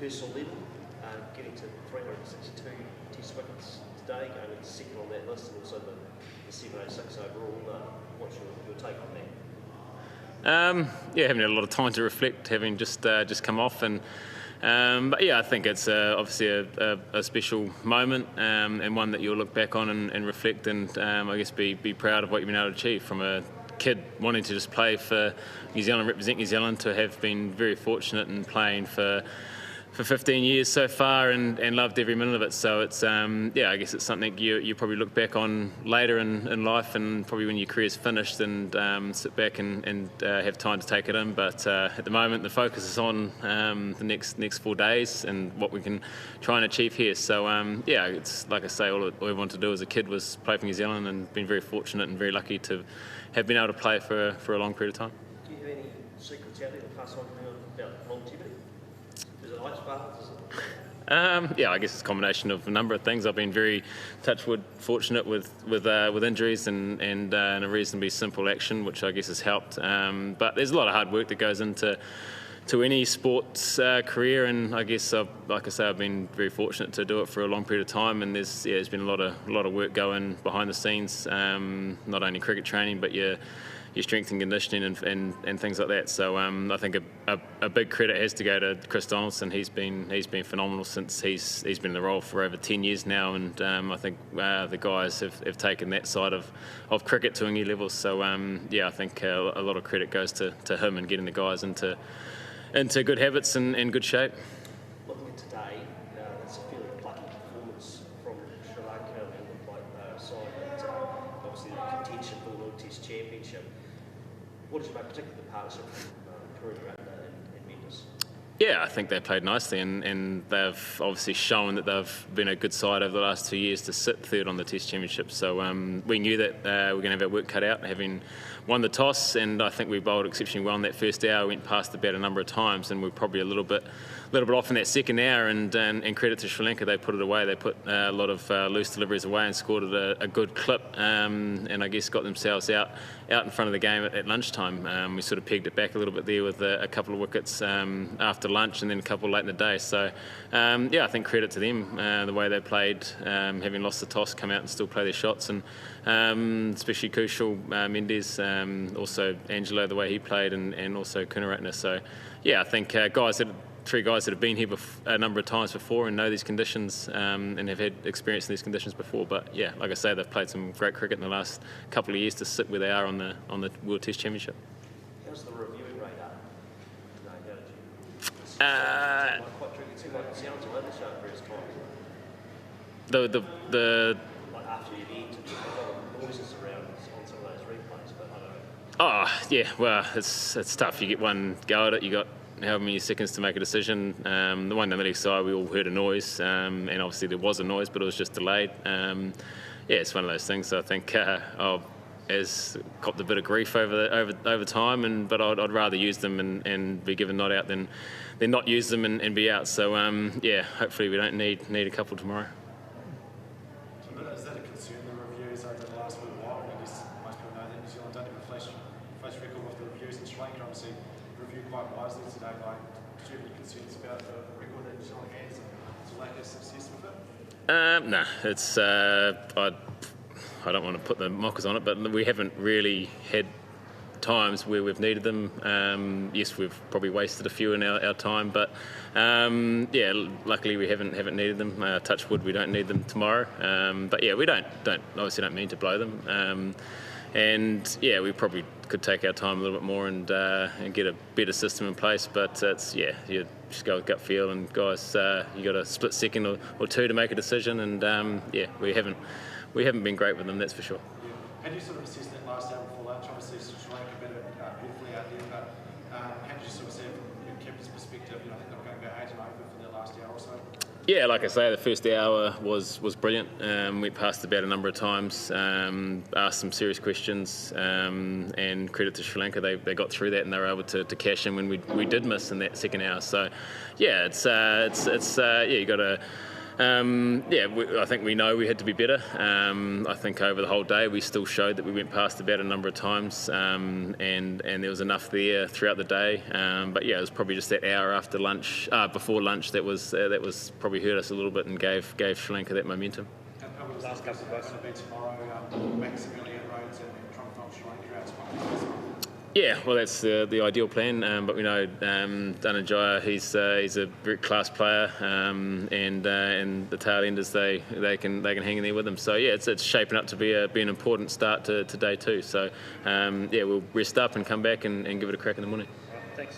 personal level, getting to 362 test wickets today, going into second on that list, and also the 706 overall. What's your take on that? Yeah, having had a lot of time to reflect, having just come off, and but yeah, I think it's obviously a special moment, and one that you'll look back on and reflect, and I guess be proud of what you've been able to achieve. From a kid wanting to just play for New Zealand, represent New Zealand, to have been very fortunate in playing for 15 years so far, and loved every minute of it. So it's yeah, I guess it's something you probably look back on later in life, and probably when your career's finished, and sit back and have time to take it in. But at the moment, the focus is on the next 4 days and what we can try and achieve here. So yeah, it's like I say, all I wanted to do as a kid was play for New Zealand, and been very fortunate and very lucky to have been able to play for a long period of time. Do you have any secrets out there to pass on about longevity? Is it ice baths? Yeah, I guess it's a combination of a number of things. I've been very, touch wood, fortunate with injuries and a reasonably simple action, which I guess has helped. But there's a lot of hard work that goes into any sports career, and I guess like I say, I've been very fortunate to do it for a long period of time. And there's been a lot of work going behind the scenes, not only cricket training, but your strength and conditioning and things like that. So I think a big credit has to go to Chris Donaldson. He's been phenomenal since he's been in the role for over 10 years now, and I think the guys have taken that side of cricket to a new level. So yeah, I think a lot of credit goes to him and getting the guys into good habits and good shape. Looking at today, it's a fairly plucky performance from Sri Lanka and the side, but obviously the contention for the World Test Championship. What did you make, particularly the partnership with Karuna and Mendes? Yeah, I think they played nicely, and they've obviously shown that they've been a good side over the last 2 years to sit third on the Test Championship. So we knew that we're going to have our work cut out, having won the toss, and I think we bowled exceptionally well in that first hour. Went past the bat a number of times, and we're probably a little bit off in that second hour. And credit to Sri Lanka, they put it away. They put a lot of loose deliveries away and scored at a good clip, and I guess got themselves out in front of the game at lunchtime. We sort of pegged it back a little bit there with a couple of wickets after lunch, and then a couple late in the day. So yeah, I think credit to them, the way they played, having lost the toss, come out and still play their shots, and especially Kushal, Mendes, also Angelo, the way he played, and also Kunaratne. So yeah, I think three guys that have been here a number of times before and know these conditions, and have had experience in these conditions before. But yeah, like I say, they've played some great cricket in the last couple of years to sit where they are on the World Test Championship. How's the reviewing radar? Quite tricky. It seemed like it sounds all over the show at various times. The like after you've entered, there's a lot of noises around on some of those replays, but I don't know. Oh yeah, well it's tough. You get one go at it, you got however many seconds to make a decision. The one on the left side, we all heard a noise, and obviously there was a noise, but it was just delayed. Yeah, it's one of those things. So I think as copped a bit of grief over time, but I'd rather use them and be given not out than not use them and be out. So yeah, hopefully we don't need a couple tomorrow. Is that a concern, the reviews over the last little while? I guess most people know that New Zealand don't have a flash record with the reviews, in Sri Lanka obviously reviewed quite wisely today. Like, do you have any concerns about the record that New Zealand has and lack of success with it? No, it's I don't want to put the mockers on it, but we haven't really had times where we've needed them. Yes, we've probably wasted a few in our time, but yeah, luckily we haven't needed them. Touch wood, we don't need them tomorrow. But yeah, we obviously don't mean to blow them. And yeah, we probably could take our time a little bit more and get a better system in place. But it's you just go with gut feel, and guys, you got a split second or two to make a decision, and yeah, we haven't been great with them, that's for sure. How do you sort of assess that last hour before lunch? Obviously, Sri Lanka better beautifully out there, but how did you sort of see it from your captain's perspective? I think they were going to go 8 and over for their last hour or so. Yeah, like I say, the first hour was brilliant. We passed the bat a number of times, asked some serious questions, and credit to Sri Lanka, they got through that and they were able to cash in when we did miss in that second hour. So yeah, it's you got to I think we know we had to be better. I think over the whole day we still showed that we went past the bat a number of times, and there was enough there throughout the day. But yeah, it was probably just that hour after lunch, before lunch, that was probably hurt us a little bit and gave Sri Lanka that momentum. Last couple of guys going to be tomorrow, maximally inroads and trying to find Sri Lanka out tomorrow. Yeah, well, that's the ideal plan. But we know Dhananjaya, he's a very class player, and the tail enders they can hang in there with him. So yeah, it's shaping up to be an important start to day two. So we'll rest up and come back and give it a crack in the morning. Thanks.